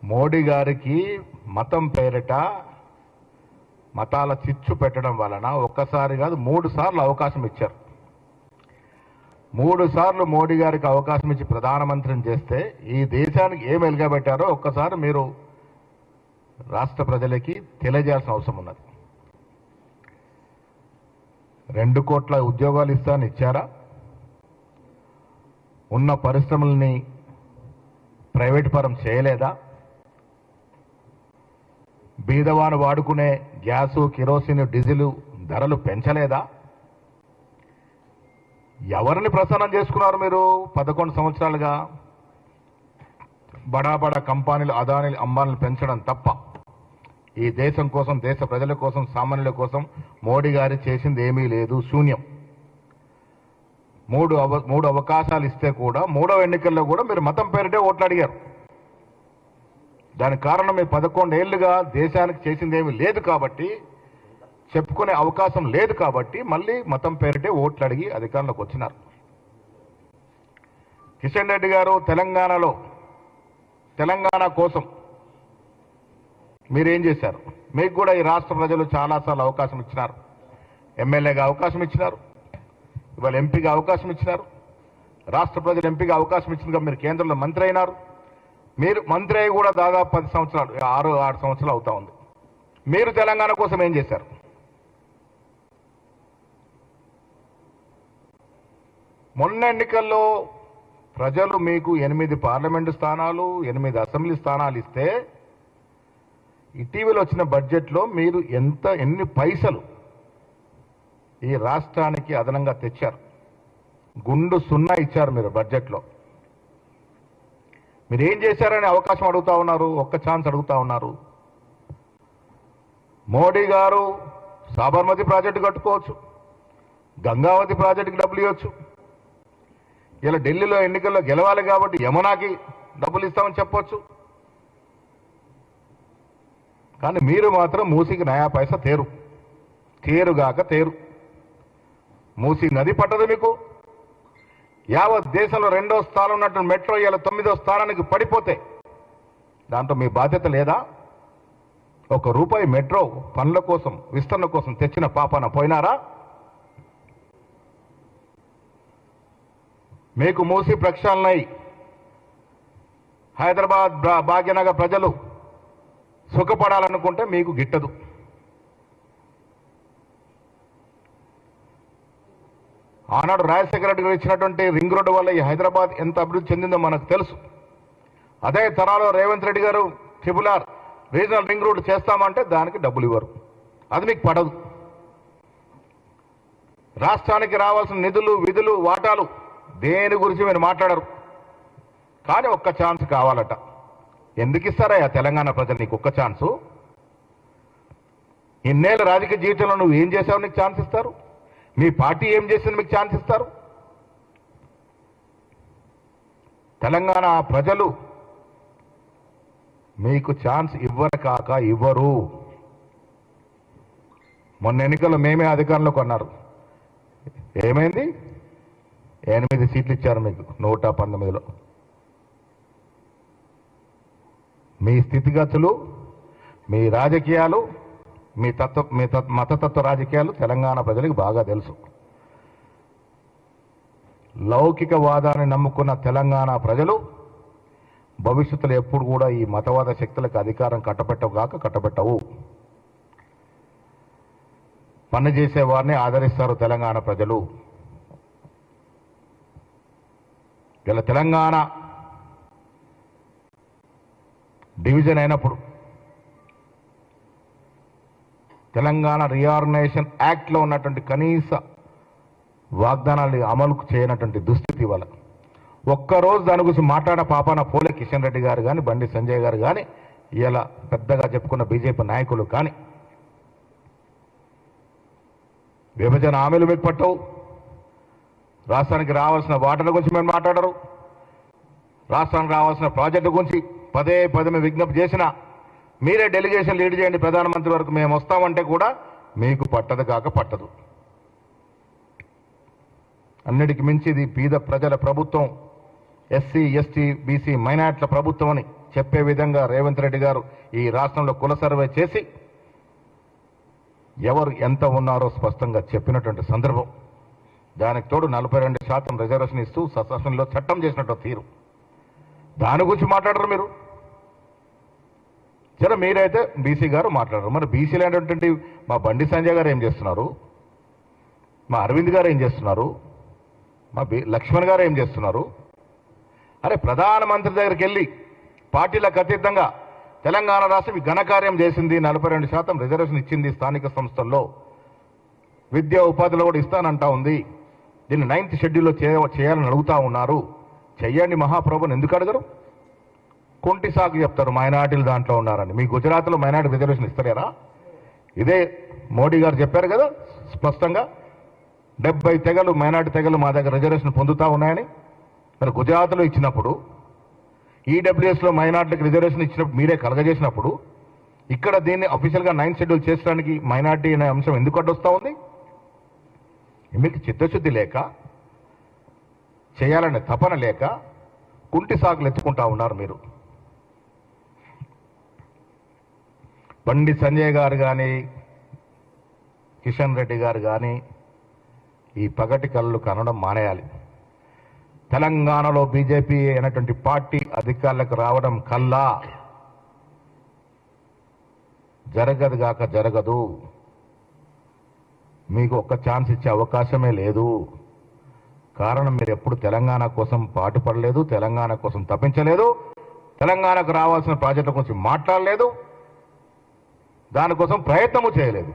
మోడీ గారికి మతం పేరిట మతాల చిచ్చు పెట్టడం వలన ఒక్కసారి కాదు 3 సార్లు అవకాశం ఇచ్చారు. 3 సార్లు మోడీ గారికి అవకాశం ఇచ్చి ప్రధానమంత్రిని చేస్తే ఈ దేశానికి ఏం వెలుగబెట్టారో ఒక్కసారి మీరు రాష్ట్ర ప్రజలకి తెలియజేయాల్సిన అవసరం ఉన్నది. 2 కోట్ల ఉద్యోగాలు ఇస్తానని ఇచ్చారా? ఉన్న పరిశ్రమల్ని ప్రైవేట్ పరం చేయలేదా? బీదవాను వాడుకునే గ్యాసు, కిరోసిన్, డీజిల్ ధరలు పెంచలేదా? ఎవరిని ప్రసన్నం చేసుకున్నారు మీరు 11 సంవత్సరాలుగా? బడా బడా కంపెనీలు, అదానీలు, అంబానీలు పెంచడం తప్ప ఈ దేశం కోసం, దేశ ప్రజల కోసం, సామాన్యుల కోసం మోడీ గారు చేసింది ఏమీ లేదు, శూన్యం. 3 అవకాశాలు ఇస్తే కూడా 3వ ఎన్నికల్లో కూడా మీరు మతం పేరిటే ఓట్లు అడిగారు. దానికి కారణం మీరు 11 ఏళ్లుగా దేశానికి చేసింది ఏమీ లేదు కాబట్టి, చెప్పుకునే అవకాశం లేదు కాబట్టి మళ్ళీ మతం పేరిటే ఓట్లు అడిగి అధికారంలోకి వచ్చినారు. కిషన్ రెడ్డి గారు తెలంగాణలో తెలంగాణ కోసం మీరేం చేశారు? మీకు కూడా ఈ రాష్ట్ర ప్రజలు చాలాసార్లు అవకాశం ఇచ్చినారు. ఎమ్మెల్యేగా అవకాశం ఇచ్చినారు, ఇవాళ ఎంపీగా అవకాశం ఇచ్చినారు. రాష్ట్ర ప్రజలు ఎంపీగా అవకాశం ఇచ్చినగా మీరు కేంద్రంలో మంత్రి అయినారు. మీరు మంత్రి అయి కూడా దాదాపు 10 సంవత్సరాలు, 6 సంవత్సరాలు అవుతా ఉంది. మీరు తెలంగాణ కోసం ఏం చేశారు? మొన్న ఎన్నికల్లో ప్రజలు మీకు 8 పార్లమెంటు స్థానాలు, 8 అసెంబ్లీ స్థానాలు ఇస్తే ఇటీవల వచ్చిన బడ్జెట్లో మీరు ఎన్ని పైసలు ఈ రాష్ట్రానికి అదనంగా తెచ్చారు? గుండు సున్నా ఇచ్చారు మీరు బడ్జెట్లో. మీరు ఏం చేశారని అవకాశం అడుగుతా ఉన్నారు, ఒక్క ఛాన్స్ అడుగుతా ఉన్నారు. మోడీ గారు సాబర్మతి ప్రాజెక్టు కట్టుకోవచ్చు, గంగావతి ప్రాజెక్టుకి డబ్బులు ఇవ్వచ్చు. ఇలా ఢిల్లీలో ఎన్నికల్లో గెలవాలి కాబట్టి యమునాకి డబ్బులు ఇస్తామని చెప్పొచ్చు. కానీ మీరు మాత్రం మూసీకి నయా పైసా తేరుగాక తేరు. మూసీ నది పట్టదు మీకు. యావత్ దేశంలో 2వ స్థానం ఉన్నట్టు మెట్రో ఇలా 9వ స్థానానికి పడిపోతే దాంట్లో మీ బాధ్యత లేదా? ₹1 మెట్రో పనుల కోసం, విస్తరణ కోసం తెచ్చిన పాపాన పోయినారా? మీకు మూసీ ప్రక్షాళనై హైదరాబాద్, భాగ్యనగర్ ప్రజలు సుఖపడాలనుకుంటే మీకు గిట్టదు. ఆనాడు రాజశేఖర రెడ్డి గారు ఇచ్చినటువంటి రింగ్ రోడ్డు వల్ల ఈ హైదరాబాద్ ఎంత అభివృద్ధి చెందిందో మనకు తెలుసు. అదే తరాలో రేవంత్ రెడ్డి గారు RRR రీజనల్ రింగ్ రోడ్డు చేస్తామంటే దానికి డబ్బులు ఇవ్వరు. అది మీకు పడదు. రాష్ట్రానికి రావాల్సిన నిధులు, విధులు, వాటాలు దేని గురించి మీరు మాట్లాడరు. కానీ ఒక్క ఛాన్స్ కావాలట. ఎందుకు ఇస్తారయ్యా తెలంగాణ ప్రజలు నీకు ఒక్క ఛాన్సు? ఇన్నేళ్ళ రాజకీయ జీవితంలో నువ్వు ఏం చేసావు నీకు ఛాన్స్ ఇస్తారు? మీ పార్టీ ఏం చేసింది మీకు ఛాన్స్ ఇస్తారు? తెలంగాణ ప్రజలు మీకు ఛాన్స్ ఇవ్వరు. మొన్న ఎన్నికల్లో మేమే అధికారంలోకి అన్నారు. ఏమైంది? 8 సీట్లు ఇచ్చారు మీకు 119లో. మీ స్థితిగతులు, మీ రాజకీయాలు, మీ మతతత్వ రాజకీయాలు తెలంగాణ ప్రజలకు బాగా తెలుసు. లౌకికవాదాన్ని నమ్ముకున్న తెలంగాణ ప్రజలు భవిష్యత్తులో ఎప్పుడు కూడా ఈ మతవాద శక్తులకు అధికారం కట్టబెట్టవు. పని చేసే వారిని ఆదరిస్తారు తెలంగాణ ప్రజలు. ఇలా తెలంగాణ డివిజన్ అయినప్పుడు తెలంగాణ రీఆర్గనైజేషన్ యాక్ట్లో ఉన్నటువంటి కనీస వాగ్దానాలు అమలు చేయనటువంటి దుస్థితి వల్ల ఒక్కరోజు దాని గురించి మాట్లాడే పాపాన పోలే కిషన్ రెడ్డి గారు కానీ, బండి సంజయ్ గారు కానీ, ఇలా పెద్దగా చెప్పుకున్న బీజేపీ నాయకులు కానీ విభజన హామీలు మీకు పట్టవు. రాష్ట్రానికి రావాల్సిన వాటర్ల గురించి మీరు మాట్లాడరు. రాష్ట్రానికి రావాల్సిన ప్రాజెక్టు గురించి పదే మేము విజ్ఞప్తి చేసినా మీరే డెలిగేషన్ లీడ్ చేయండి ప్రధానమంత్రి వరకు మేము వస్తామంటే కూడా మీకు పట్టదు. అన్నిటికి మించి ఇది పేద ప్రజల ప్రభుత్వం, ఎస్సీ, ఎస్టీ, బీసీ మైనార్టీల ప్రభుత్వం అని చెప్పే విధంగా రేవంత్ రెడ్డి గారు ఈ రాష్ట్రంలో కుల సర్వే చేసి ఎవరు ఎంత ఉన్నారో స్పష్టంగా చెప్పినటువంటి సందర్భం. దానికి తోడు 42% రిజర్వేషన్ ఇస్తూ అసెంబ్లీలో చట్టం చేసినట్టు తీరు. దాని గురించి మాట్లాడరు మీరు. సరే మీరైతే బీసీ గారు మాట్లాడరు. మరి బీసీలు అనేటువంటి మా బండి సంజయ్ గారు ఏం చేస్తున్నారు, మా అరవింద్ గారు ఏం చేస్తున్నారు, మా లక్ష్మణ్ గారు ఏం చేస్తున్నారు? అరే ప్రధానమంత్రి దగ్గరికి వెళ్ళి పార్టీలకు అతీతంగా తెలంగాణ రాష్ట్రం ఈ ఘనకార్యం చేసింది, 42% రిజర్వేషన్ ఇచ్చింది, స్థానిక సంస్థల్లో విద్యా ఉపాధిలో కూడా ఇస్తానంటా ఉంది, దీన్ని 9th షెడ్యూల్లో చేయాలని అడుగుతా ఉన్నారు. చెయ్యండి మహాప్రభుని ఎందుకు అడగరు? కుంటి సాకు చెప్తారు మైనార్టీలు దాంట్లో ఉన్నారని. మీ గుజరాత్లో మైనార్టీ రిజర్వేషన్ ఇస్తలేరా? ఇదే మోడీ గారు చెప్పారు కదా స్పష్టంగా, 70 తెగలు మైనార్టీ తెగలు మా దగ్గర రిజర్వేషన్ పొందుతా ఉన్నాయని. మరి గుజరాత్లో ఇచ్చినప్పుడు, ఈడబ్ల్యూఎస్లో మైనార్టీలకు రిజర్వేషన్ ఇచ్చినప్పుడు, మీరే కలగజేసినప్పుడు, ఇక్కడ దీన్ని అఫీషియల్గా 9th షెడ్యూల్ చేసడానికి మైనార్టీ అనే అంశం ఎందుకు అడ్డొస్తా ఉంది? మీకు చిత్తశుద్ధి లేక, చేయాలనే తపన లేక కుంటి సాకులు ఎత్తుకుంటా ఉన్నారు మీరు. బండి సంజయ్ గారు కానీ కిషన్ రెడ్డి గారు కానీ ఈ పగటి కళ్ళు కనడం మానేయాలి. తెలంగాణలో బీజేపీ అనేటువంటి పార్టీ అధికారులకు రావడం కల్లా జరగదు గాక జరగదు. మీకు ఒక్క ఛాన్స్ ఇచ్చే అవకాశమే లేదు. కారణం మీరు ఎప్పుడు తెలంగాణ కోసం పాటుపడలేదు, తెలంగాణ కోసం తప్పించలేదు, తెలంగాణకు రావాల్సిన ప్రాజెక్టుల గురించి మాట్లాడలేదు, దానికోసం ప్రయత్నము చేయలేదు.